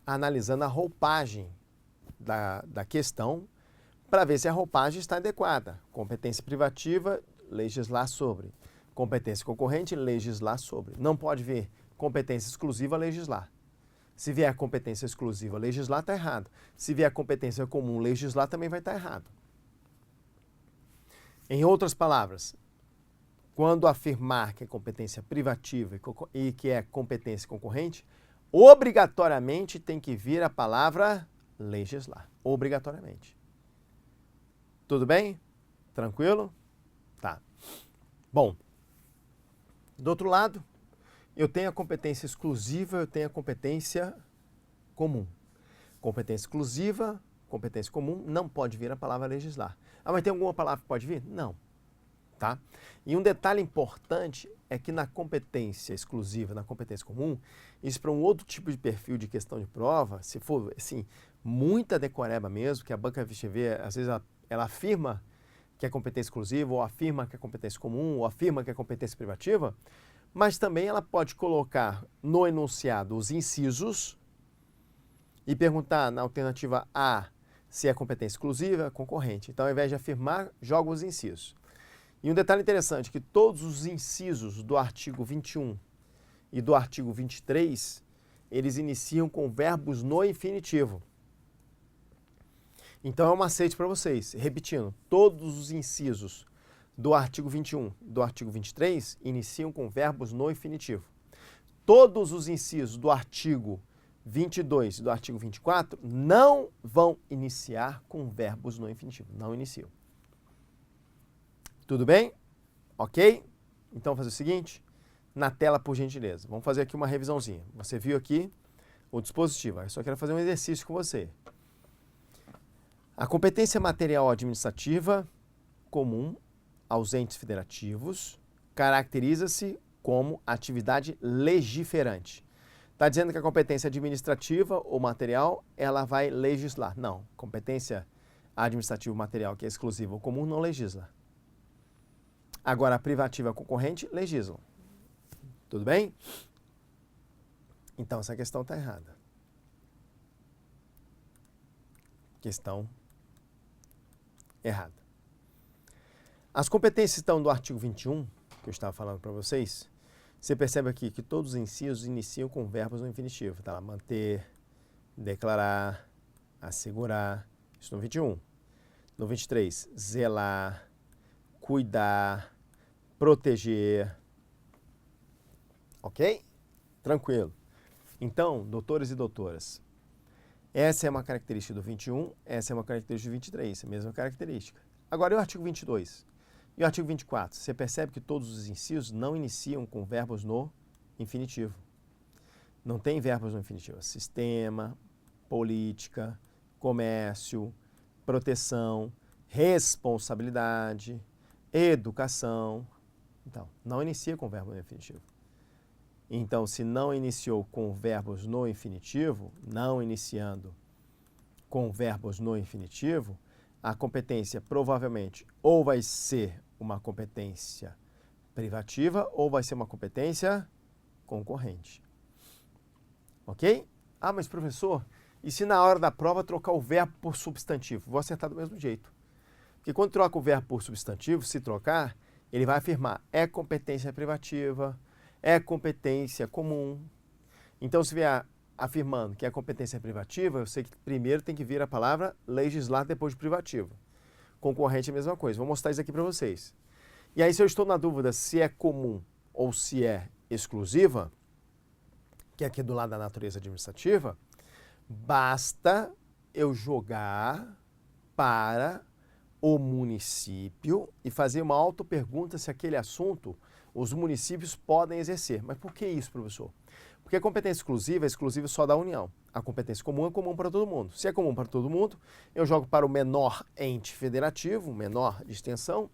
analisando a roupagem da questão para ver se a roupagem está adequada. Competência privativa, legislar sobre. Competência concorrente, legislar sobre. Não pode vir competência exclusiva, legislar. Se vier competência exclusiva, legislar, está errado. Se vier competência comum, legislar, também vai estar errado. Em outras palavras, quando afirmar que é competência privativa e que é competência concorrente, obrigatoriamente tem que vir a palavra legislar. Obrigatoriamente. Tudo bem? Tranquilo? Tá. Bom, do outro lado, eu tenho a competência exclusiva, eu tenho a competência comum. Competência exclusiva, competência comum, não pode vir a palavra legislar. Ah, mas tem alguma palavra que pode vir? Não. Tá? E um detalhe importante é que na competência exclusiva, na competência comum, isso para um outro tipo de perfil de questão de prova, se for, assim, muita decoreba mesmo, que a banca VXV, às vezes ela afirma que é competência exclusiva, ou afirma que é competência comum, ou afirma que é competência privativa, mas também ela pode colocar no enunciado os incisos e perguntar na alternativa A se é competência exclusiva, concorrente. Então, ao invés de afirmar, joga os incisos. E um detalhe interessante, que todos os incisos do artigo 21 e do artigo 23, eles iniciam com verbos no infinitivo. Então, é um macete para vocês. Repetindo, todos os incisos do artigo 21 e do artigo 23 iniciam com verbos no infinitivo. Todos os incisos do artigo 22 e do artigo 24 não vão iniciar com verbos no infinitivo. Não iniciam. Tudo bem? Ok? Então, vamos fazer o seguinte. Na tela, por gentileza. Vamos fazer aqui uma revisãozinha. Você viu aqui o dispositivo. Eu só quero fazer um exercício com você. A competência material administrativa comum aos entes federativos caracteriza-se como atividade legiferante. Está dizendo que a competência administrativa ou material, ela vai legislar. Não, competência administrativa material, que é exclusiva ou comum, não legisla. Agora, a privativa concorrente, legisla. Tudo bem? Então, essa questão está errada. Questão errada. As competências estão do artigo 21, que eu estava falando para vocês. Você percebe aqui que todos os incisos iniciam com verbos no infinitivo. Tá lá, manter, declarar, assegurar. Isso no 21. No 23, zelar, cuidar, proteger. Ok? Tranquilo. Então, doutores e doutoras, essa é uma característica do 21, essa é uma característica do 23, a mesma característica. Agora, e o artigo 22? E o artigo 24? Você percebe que todos os incisos não iniciam com verbos no infinitivo. Não tem verbos no infinitivo. Sistema, política, comércio, proteção, responsabilidade, educação. Então, não inicia com verbo no infinitivo. Então, se não iniciou com verbos no infinitivo, não iniciando com verbos no infinitivo, a competência provavelmente ou vai ser uma competência privativa ou vai ser uma competência concorrente. Ok? Ah, mas professor, e se na hora da prova trocar o verbo por substantivo? Vou acertar do mesmo jeito. Porque quando troca o verbo por substantivo, se trocar, ele vai afirmar é competência privativa, é competência comum. Então, se vier afirmando que é competência privativa, eu sei que primeiro tem que vir a palavra legislar depois de privativo. Concorrente é a mesma coisa. Vou mostrar isso aqui para vocês. E aí, se eu estou na dúvida se é comum ou se é exclusiva, que é aqui do lado da natureza administrativa, basta eu jogar para o município e fazer uma autopergunta se aquele assunto os municípios podem exercer. Mas por que isso, professor? Porque a competência exclusiva é exclusiva só da União. A competência comum é comum para todo mundo. Se é comum para todo mundo, eu jogo para o menor ente federativo, menor de extensão,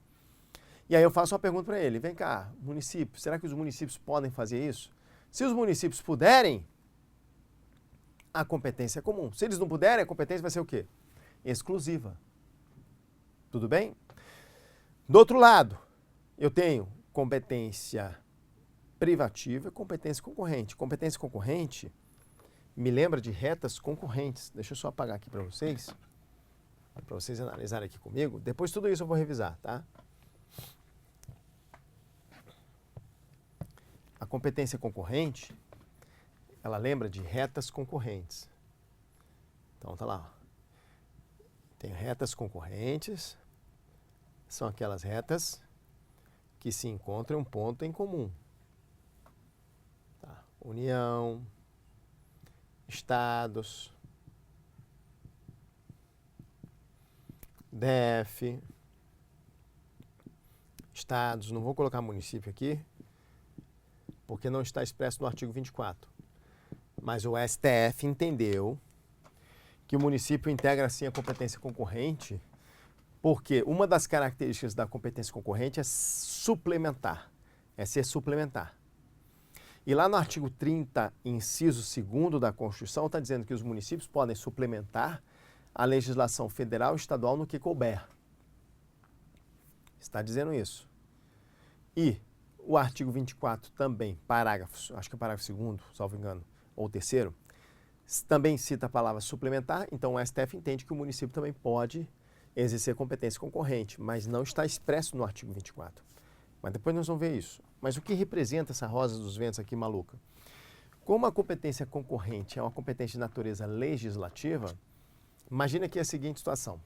e aí eu faço uma pergunta para ele. Vem cá, município, será que os municípios podem fazer isso? Se os municípios puderem, a competência é comum. Se eles não puderem, a competência vai ser o quê? Exclusiva. Tudo bem? Do outro lado, eu tenho competência privativa e competência concorrente. Competência concorrente me lembra de retas concorrentes. Deixa eu só apagar aqui para vocês analisarem aqui comigo. Depois tudo isso eu vou revisar, tá? A competência concorrente, ela lembra de retas concorrentes. Então tá lá, ó. Tem retas concorrentes, são aquelas retas que se encontram em um ponto em comum. Tá. União, estados, DF, estados, não vou colocar município aqui, porque não está expresso no artigo 24. Mas o STF entendeu que o município integra, sim, a competência concorrente, porque uma das características da competência concorrente é suplementar, é ser suplementar. E lá no artigo 30, inciso 2º da Constituição, está dizendo que os municípios podem suplementar a legislação federal e estadual no que couber. Está dizendo isso. E o artigo 24 também, acho que é o parágrafo 2º, salvo engano, ou 3º, também cita a palavra suplementar, então o STF entende que o município também pode exercer competência concorrente, mas não está expresso no artigo 24. Mas depois nós vamos ver isso. Mas o que representa essa rosa dos ventos aqui maluca? Como a competência concorrente é uma competência de natureza legislativa, imagina aqui a seguinte situação.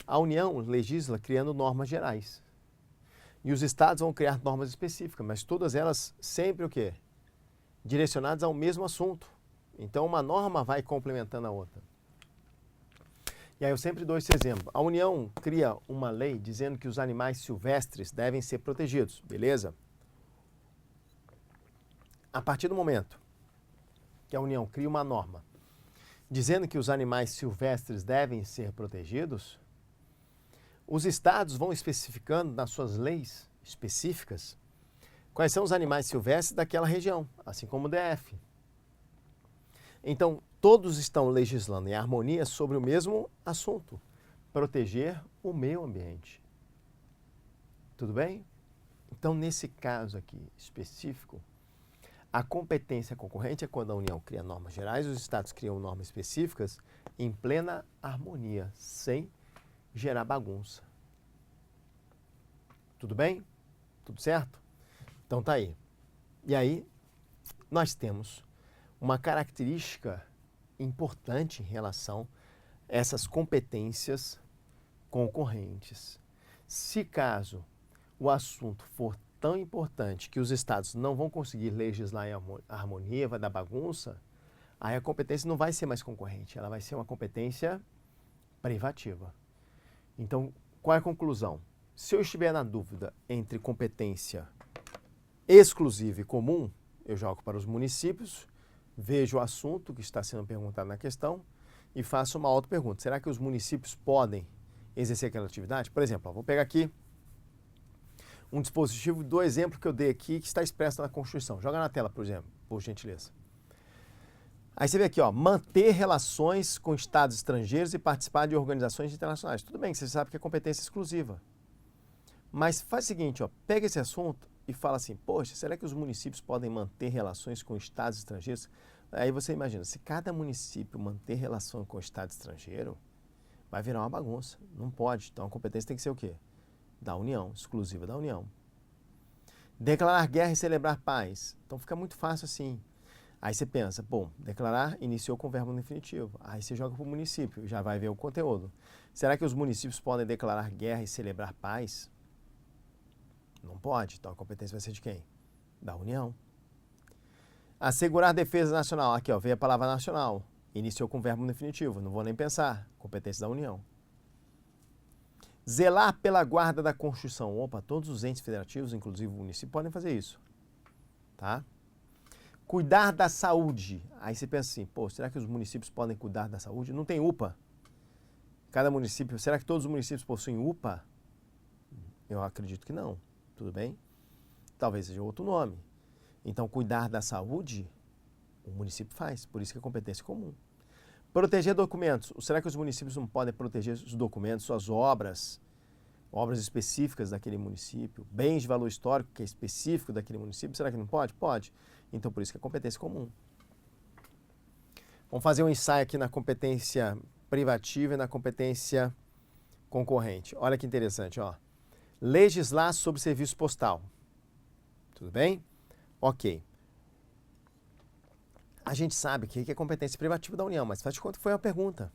A União legisla criando normas gerais. E os estados vão criar normas específicas, mas todas elas sempre o quê? Direcionadas ao mesmo assunto. Então, uma norma vai complementando a outra. E aí eu sempre dou esse exemplo. A União cria uma lei dizendo que os animais silvestres devem ser protegidos, beleza? A partir do momento que a União cria uma norma dizendo que os animais silvestres devem ser protegidos, os estados vão especificando nas suas leis específicas quais são os animais silvestres daquela região, assim como o DF. Então, todos estão legislando em harmonia sobre o mesmo assunto, proteger o meio ambiente. Tudo bem? Então, nesse caso aqui específico, a competência concorrente é quando a União cria normas gerais, os estados criam normas específicas em plena harmonia, sem gerar bagunça. Tudo bem? Tudo certo? Então tá aí. E aí, nós temos uma característica importante em relação a essas competências concorrentes. Se caso o assunto for tão importante que os estados não vão conseguir legislar em harmonia, vai dar bagunça, aí a competência não vai ser mais concorrente, ela vai ser uma competência privativa. Então, qual é a conclusão? Se eu estiver na dúvida entre competência exclusiva e comum, eu jogo para os municípios, vejo o assunto que está sendo perguntado na questão e faço uma auto-pergunta. Será que os municípios podem exercer aquela atividade? Por exemplo, vou pegar aqui um dispositivo do exemplo que eu dei aqui, que está expresso na Constituição. Joga na tela, por exemplo, por gentileza. Aí você vê aqui, ó, manter relações com estados estrangeiros e participar de organizações internacionais. Tudo bem, você sabe que é competência exclusiva. Mas faz o seguinte, ó, pega esse assunto e fala assim, poxa, será que os municípios podem manter relações com estados estrangeiros? Aí você imagina, se cada município manter relação com o estado estrangeiro, vai virar uma bagunça. Não pode. Então a competência tem que ser o quê? Da União, exclusiva da União. Declarar guerra e celebrar paz. Então fica muito fácil assim. Aí você pensa, bom, declarar iniciou com o verbo no infinitivo. Aí você joga para o município, já vai ver o conteúdo. Será que os municípios podem declarar guerra e celebrar paz? Não pode. Então a competência vai ser de quem? Da União. Assegurar a defesa nacional. Aqui, ó, veio a palavra nacional. Iniciou com o verbo no infinitivo. Não vou nem pensar. Competência da União. Zelar pela guarda da Constituição. Opa, todos os entes federativos, inclusive o município, podem fazer isso. Tá? Cuidar da saúde. Aí você pensa assim, pô, será que os municípios podem cuidar da saúde? Não tem UPA. Cada município, será que todos os municípios possuem UPA? Eu acredito que não. Tudo bem? Talvez seja outro nome. Então, cuidar da saúde, o município faz. Por isso que é competência comum. Proteger documentos. Será que os municípios não podem proteger os documentos, suas obras, obras específicas daquele município, bens de valor histórico que é específico daquele município? Será que não pode? Pode. Então, por isso que é competência comum. Vamos fazer um ensaio aqui na competência privativa e na competência concorrente. Olha que interessante, ó. Legislar sobre serviço postal. Tudo bem? Ok. A gente sabe que é competência privativa da União, mas faz de conta que foi uma pergunta.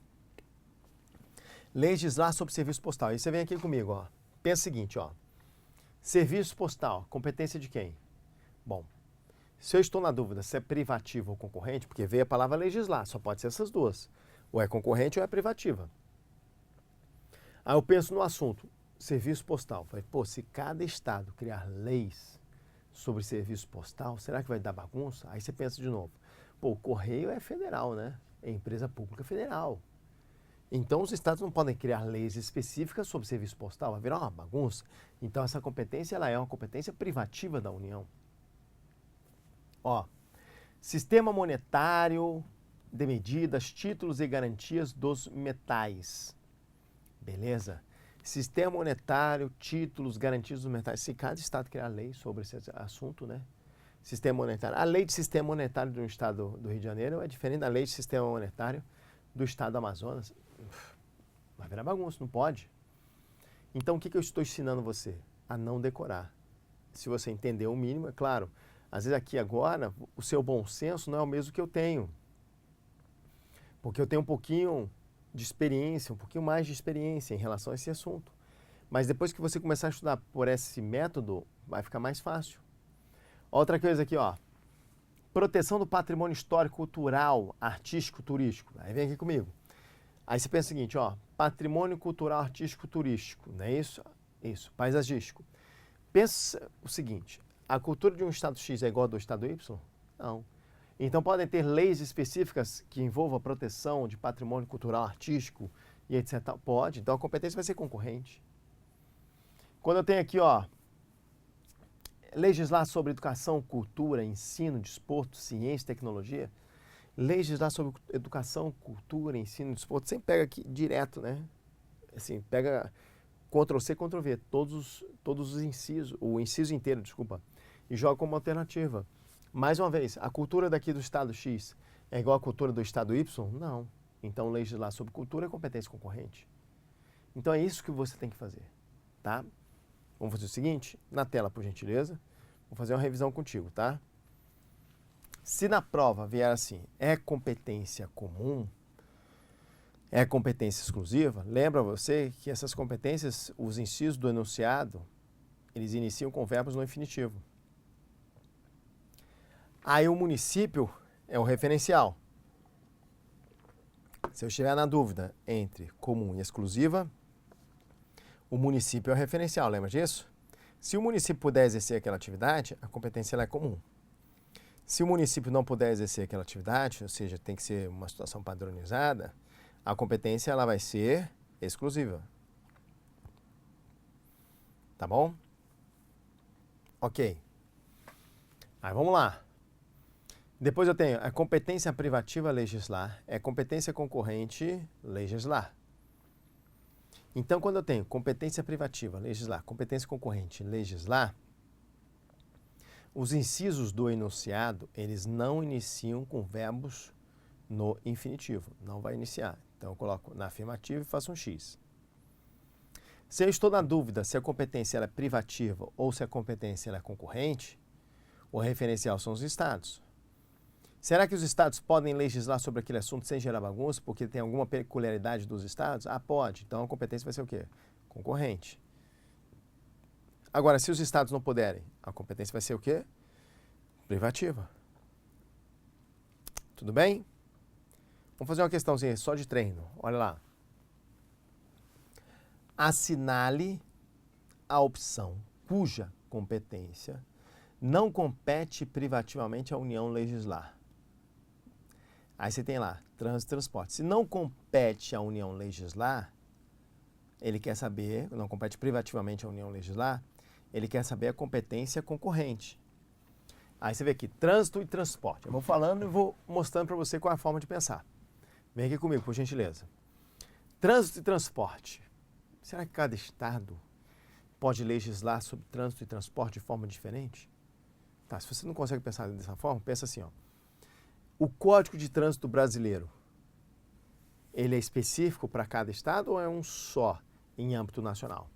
Legislar sobre serviço postal. Aí você vem aqui comigo, ó. Pensa o seguinte, ó. Serviço postal, competência de quem? Bom, se eu estou na dúvida se é privativo ou concorrente, porque veio a palavra legislar, só pode ser essas duas. Ou é concorrente ou é privativa. Aí eu penso no assunto, serviço postal. Falei, pô, se cada estado criar leis sobre serviço postal, será que vai dar bagunça? Aí você pensa de novo. Pô, o Correio é federal, né? É empresa pública federal. Então, os estados não podem criar leis específicas sobre serviço postal, vai virar uma bagunça. Então, essa competência ela é uma competência privativa da União. Ó, sistema monetário de medidas, títulos e garantias dos metais. Beleza? Sistema monetário, títulos, garantias dos metais. Se cada estado criar lei sobre esse assunto, né? Sistema monetário. A lei de sistema monetário do estado do Rio de Janeiro é diferente da lei de sistema monetário do estado do Amazonas. Vai virar bagunça, não pode. Então, o que eu estou ensinando você? A não decorar. Se você entender o mínimo, é claro. Às vezes aqui agora, o seu bom senso não é o mesmo que eu tenho. Porque eu tenho um pouquinho de experiência, um pouquinho mais de experiência em relação a esse assunto. Mas depois que você começar a estudar por esse método, vai ficar mais fácil. Outra coisa aqui, ó. Proteção do patrimônio histórico, cultural, artístico, turístico. Aí vem aqui comigo. Aí você pensa o seguinte, ó. Patrimônio cultural, artístico, turístico. Não é isso? Isso. Paisagístico. Pensa o seguinte. A cultura de um estado X é igual a do estado Y? Não. Então podem ter leis específicas que envolvam a proteção de patrimônio cultural, artístico e etc. Pode. Então a competência vai ser concorrente. Quando eu tenho aqui, ó. Legislar sobre educação, cultura, ensino, desporto, ciência, tecnologia. Legislar sobre educação, cultura, ensino, desporto. Sempre pega aqui direto, né? Assim, pega Ctrl+C, Ctrl+V, todos os incisos, o inciso inteiro, desculpa, e joga como alternativa. Mais uma vez, a cultura daqui do estado X é igual à cultura do estado Y? Não. Então, legislar sobre cultura é competência concorrente. Então, é isso que você tem que fazer, tá? Vamos fazer o seguinte, na tela, por gentileza, vou fazer uma revisão contigo, tá? Se na prova vier assim, é competência comum, é competência exclusiva, lembra você que essas competências, os incisos do enunciado, Eles iniciam com verbos no infinitivo. Aí o município é o referencial. Se eu estiver na dúvida entre comum e exclusiva, o município é o referencial, lembra disso? Se o município puder exercer aquela atividade, a competência ela é comum. Se o município não puder exercer aquela atividade, ou seja, tem que ser uma situação padronizada, a competência ela vai ser exclusiva. Tá bom? Ok. Aí vamos lá. Depois eu tenho a competência privativa legislar, é competência concorrente legislar. Então, quando eu tenho competência privativa legislar, competência concorrente legislar, os incisos do enunciado, eles não iniciam com verbos no infinitivo, não vai iniciar. Então, eu coloco na afirmativa e faço um X. Se eu estou na dúvida se a competência ela é privativa ou se a competência ela é concorrente, o referencial são os estados. Será que os estados podem legislar sobre aquele assunto sem gerar bagunça, porque tem alguma peculiaridade dos estados? Ah, pode. Então a competência vai ser o quê? Concorrente. Agora, se os estados não puderem, a competência vai ser o quê? Privativa. Tudo bem? Vamos fazer uma questãozinha só de treino. Olha lá. Assinale a opção cuja competência não compete privativamente à União legislar. Aí você tem lá, trânsito e transporte. Se não compete à União legislar, ele quer saber, não compete privativamente à União legislar, ele quer saber a competência concorrente. Aí você vê aqui, trânsito e transporte. Eu vou falando e vou mostrando para você qual é a forma de pensar. Vem aqui comigo, por gentileza. Trânsito e transporte. Será que cada estado pode legislar sobre trânsito e transporte de forma diferente? Tá, se você não consegue pensar dessa forma, pensa assim, ó. O Código de Trânsito brasileiro, ele é específico para cada estado ou é um só em âmbito nacional?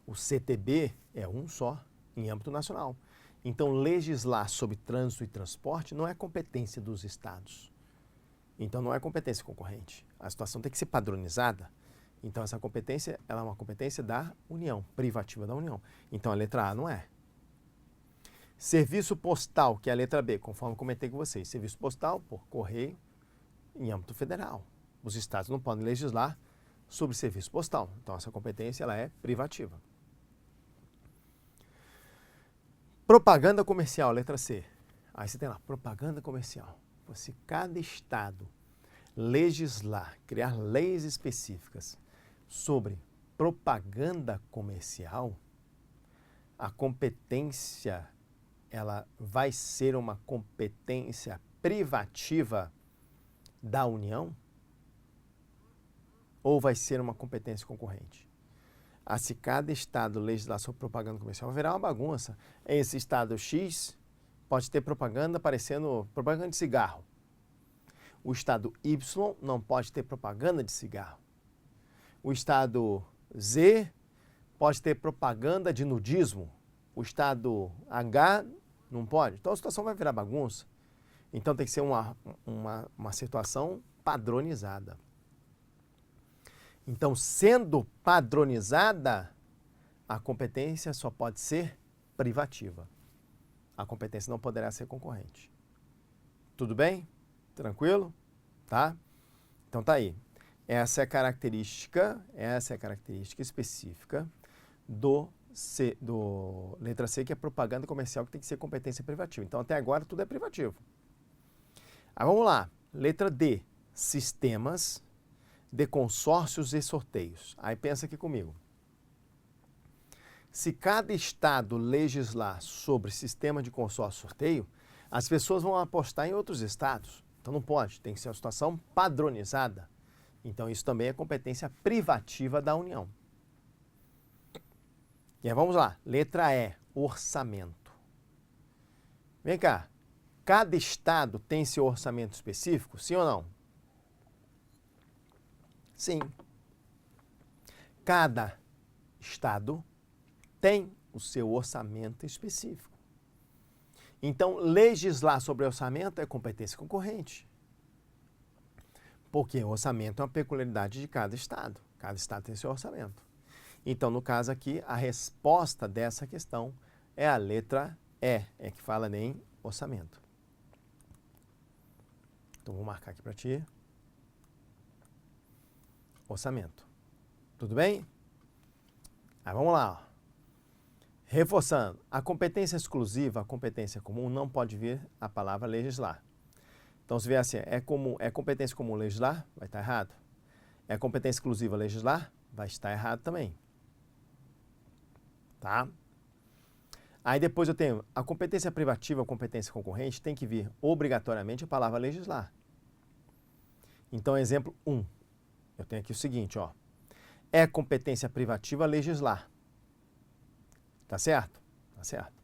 O CTB é um só em âmbito nacional. Então, legislar sobre trânsito e transporte não é competência dos estados. Então, não é competência concorrente. A situação tem que ser padronizada. Então, essa competência ela é uma competência da União, privativa da União. Então, a letra A não é. Serviço postal, que é a letra B, conforme comentei com vocês. Serviço postal, por correio, em âmbito federal. Os estados não podem legislar sobre serviço postal. Então, essa competência ela é privativa. Propaganda comercial, letra C. Aí você tem lá, propaganda comercial. Se cada estado legislar, criar leis específicas sobre propaganda comercial, a competência ela vai ser uma competência privativa da União ou vai ser uma competência concorrente? Se cada estado legislar sobre propaganda comercial, vai virar uma bagunça. Esse estado X pode ter propaganda aparecendo, propaganda de cigarro. O estado Y não pode ter propaganda de cigarro. O estado Z pode ter propaganda de nudismo. O estado H não pode. Então a situação vai virar bagunça. Então tem que ser uma situação padronizada. Então, sendo padronizada, a competência só pode ser privativa. A competência não poderá ser concorrente. Tudo bem? Tranquilo? Tá? Então tá aí. Essa é a característica específica do letra C, que é propaganda comercial, que tem que ser competência privativa. Então até agora tudo é privativo. Aí vamos lá. Letra D, sistemas de consórcios e sorteios. Aí pensa aqui comigo. Se cada estado legislar sobre sistema de consórcio e sorteio, as pessoas vão apostar em outros estados. Então não pode, tem que ser uma situação padronizada. Então isso também é competência privativa da União. E aí vamos lá, letra E, orçamento. Vem cá, cada estado tem seu orçamento específico, sim ou não? Sim. Cada estado tem o seu orçamento específico. Então, legislar sobre orçamento é competência concorrente. Porque o orçamento é uma peculiaridade de cada estado. Cada estado tem seu orçamento. Então, no caso aqui, a resposta dessa questão é a letra E, é que fala em orçamento. Então, vou marcar aqui para ti. Orçamento. Tudo bem? Aí vamos lá. Ó. Reforçando, a competência exclusiva, a competência comum, não pode vir a palavra legislar. Então, se vier assim, é competência comum legislar, vai estar errado. É competência exclusiva legislar, vai estar errado também. Tá? Aí depois eu tenho a competência privativa, a competência concorrente, tem que vir obrigatoriamente a palavra legislar. Então, exemplo 1. Eu tenho aqui o seguinte, ó. É competência privativa legislar. Tá certo? Tá certo.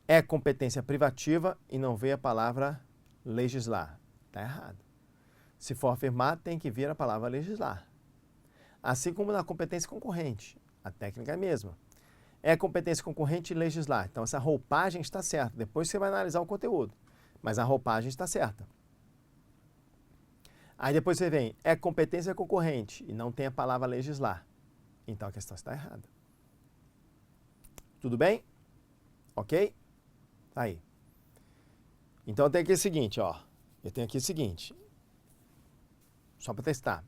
É competência privativa e não vem a palavra legislar. Tá errado. Se for afirmar, tem que vir a palavra legislar. Assim como na competência concorrente. A técnica é a mesma. É competência concorrente legislar. Então, essa roupagem está certa. Depois você vai analisar o conteúdo. Mas a roupagem está certa. Aí depois você vem, é competência concorrente e não tem a palavra legislar. Então, a questão está errada. Tudo bem? Ok? Aí. Então, eu tenho aqui o seguinte, ó. Eu tenho aqui o seguinte. Só para testar.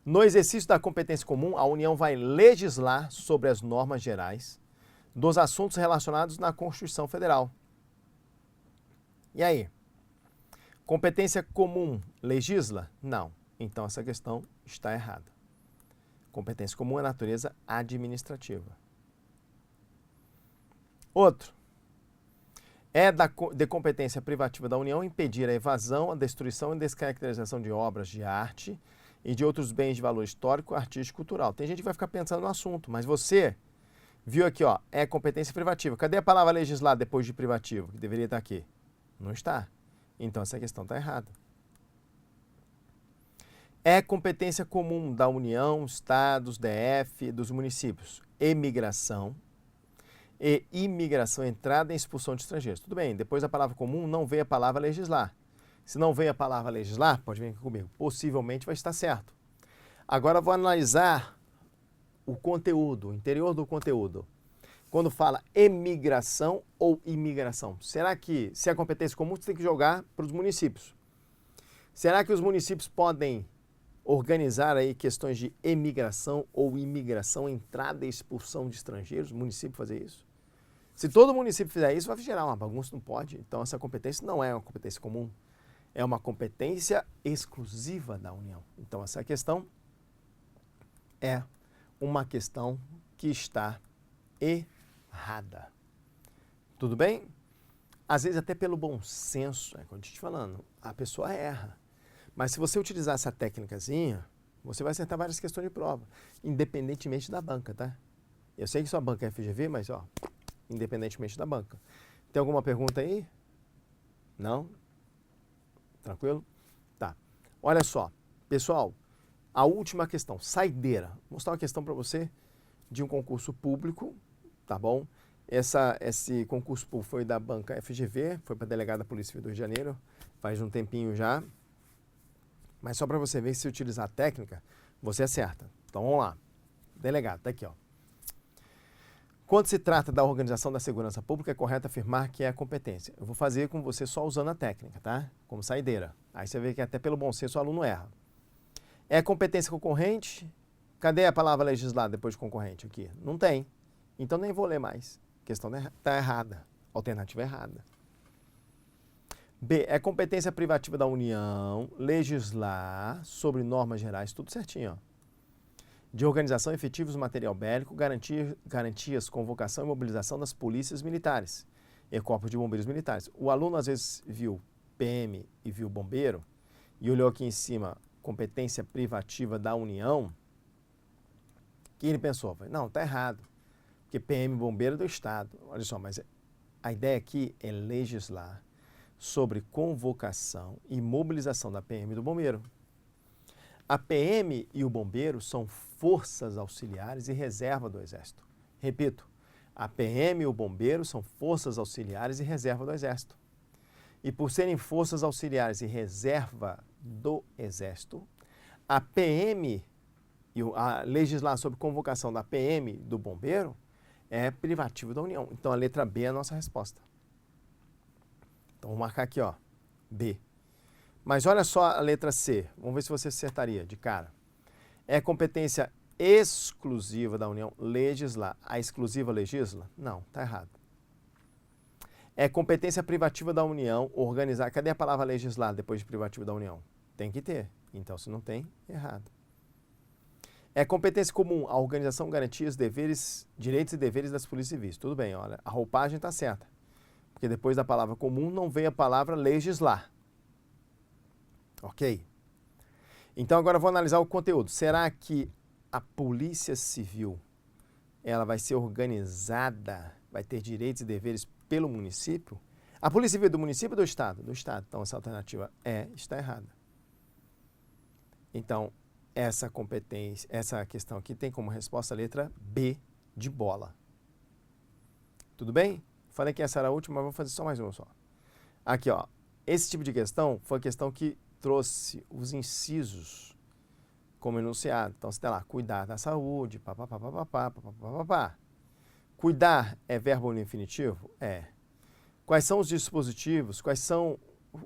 No exercício da competência comum, a União vai legislar sobre as normas gerais dos assuntos relacionados na Constituição Federal. E aí? Competência comum legisla? Não. Então, essa questão está errada. Competência comum é natureza administrativa. Outro. É de competência privativa da União impedir a evasão, a destruição e descaracterização de obras de arte e de outros bens de valor histórico, artístico e cultural. Tem gente que vai ficar pensando no assunto, mas você viu aqui, ó, é competência privativa. Cadê a palavra legislar depois de privativo, que deveria estar aqui? Não está. Então, essa questão está errada. É competência comum da União, Estados, DF, dos municípios. Imigração e imigração, entrada e expulsão de estrangeiros. Tudo bem, depois da palavra comum não vem a palavra legislar. Se não vem a palavra legislar, pode vir aqui comigo, possivelmente vai estar certo. Agora vou analisar o conteúdo, o interior do conteúdo. Quando fala emigração ou imigração, será que, se é competência comum, você tem que jogar para os municípios? Será que os municípios podem organizar aí questões de emigração ou imigração, entrada e expulsão de estrangeiros? O município fazer isso? Se todo município fizer isso, vai gerar uma bagunça, não pode. Então, essa competência não é uma competência comum. É uma competência exclusiva da União. Então, essa questão é uma questão que está errada. Tudo bem? Às vezes, até pelo bom senso, como eu estou te falando, a pessoa erra. Mas se você utilizar essa técnicazinha, você vai acertar várias questões de prova, independentemente da banca, tá? Eu sei que sua banca é FGV, mas, ó, independentemente da banca. Tem alguma pergunta aí? Não? Tranquilo? Tá. Olha só, pessoal, a última questão, saideira. Vou mostrar uma questão para você de um concurso público, tá bom? Esse concurso público foi da banca FGV, foi para delegada da Polícia Civil do Rio de Janeiro, faz um tempinho já. Mas só para você ver, se utilizar a técnica, você acerta. Então vamos lá. Delegado, tá aqui, ó. Quando se trata da organização da segurança pública, é correto afirmar que é a competência. Eu vou fazer com você só usando a técnica, tá? Como saideira. Aí você vê que até pelo bom senso o aluno erra. É competência concorrente? Cadê a palavra legislar depois de concorrente aqui? Não tem. Então nem vou ler mais. A questão está errada. Alternativa errada. B. É competência privativa da União legislar sobre normas gerais, tudo certinho, ó. De organização, efetivos, material bélico, garantias, convocação e mobilização das polícias militares e corpos de bombeiros militares. O aluno às vezes viu PM e viu bombeiro e olhou aqui em cima competência privativa da União. O que ele pensou? Não, está errado, porque PM e bombeiro é do Estado. Olha só, mas a ideia aqui é legislar sobre convocação e mobilização da PM e do bombeiro. A PM e o bombeiro são forças auxiliares e reserva do Exército. Repito, a PM e o bombeiro são forças auxiliares e reserva do Exército. E por serem forças auxiliares e reserva do Exército, a PM e legislar sobre convocação da PM, do bombeiro, é privativo da União. Então, a letra B é a nossa resposta. Então, vou marcar aqui, ó, B. Mas olha só a letra C. Vamos ver se você acertaria de cara. É competência exclusiva da União legislar. A exclusiva legisla? Não, tá errado. É competência privativa da União organizar. Cadê a palavra legislar depois de privativo da União? Tem que ter. Então, se não tem, errado. É competência comum a organização, garantias, deveres, direitos e deveres das polícias civis. Tudo bem, olha, a roupagem está certa. Porque depois da palavra comum não veio a palavra legislar. Ok? Então agora eu vou analisar o conteúdo. Será que a Polícia Civil ela vai ser organizada, vai ter direitos e deveres pelo município? A Polícia Civil é do município ou do Estado? Do Estado. Então essa alternativa está errada. Então essa competência, essa questão aqui tem como resposta a letra B de bola. Tudo bem? Falei que essa era a última, mas vou fazer só mais uma só. Aqui, ó. Esse tipo de questão foi a questão que trouxe os incisos como enunciado. Então, você tem lá, cuidar da saúde, papapá. Cuidar é verbo no infinitivo? É. Quais são os dispositivos, quais são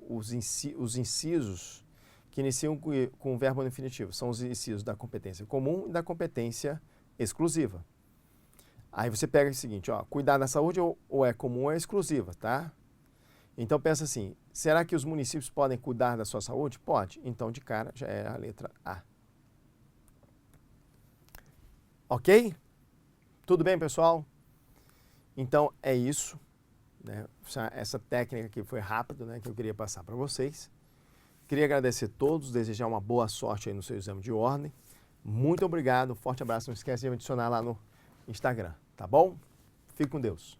os incisos que iniciam com o verbo no infinitivo? São os incisos da competência comum e da competência exclusiva. Aí você pega o seguinte, ó, cuidar da saúde ou é comum ou é exclusiva, tá? Então pensa assim, será que os municípios podem cuidar da sua saúde? Pode. Então de cara já é a letra A. Ok? Tudo bem, pessoal? Então é isso, né? Essa técnica aqui foi rápida, né, que eu queria passar para vocês. Queria agradecer a todos, desejar uma boa sorte aí no seu exame de ordem. Muito obrigado, forte abraço, não esquece de me adicionar lá no Instagram, tá bom? Fique com Deus.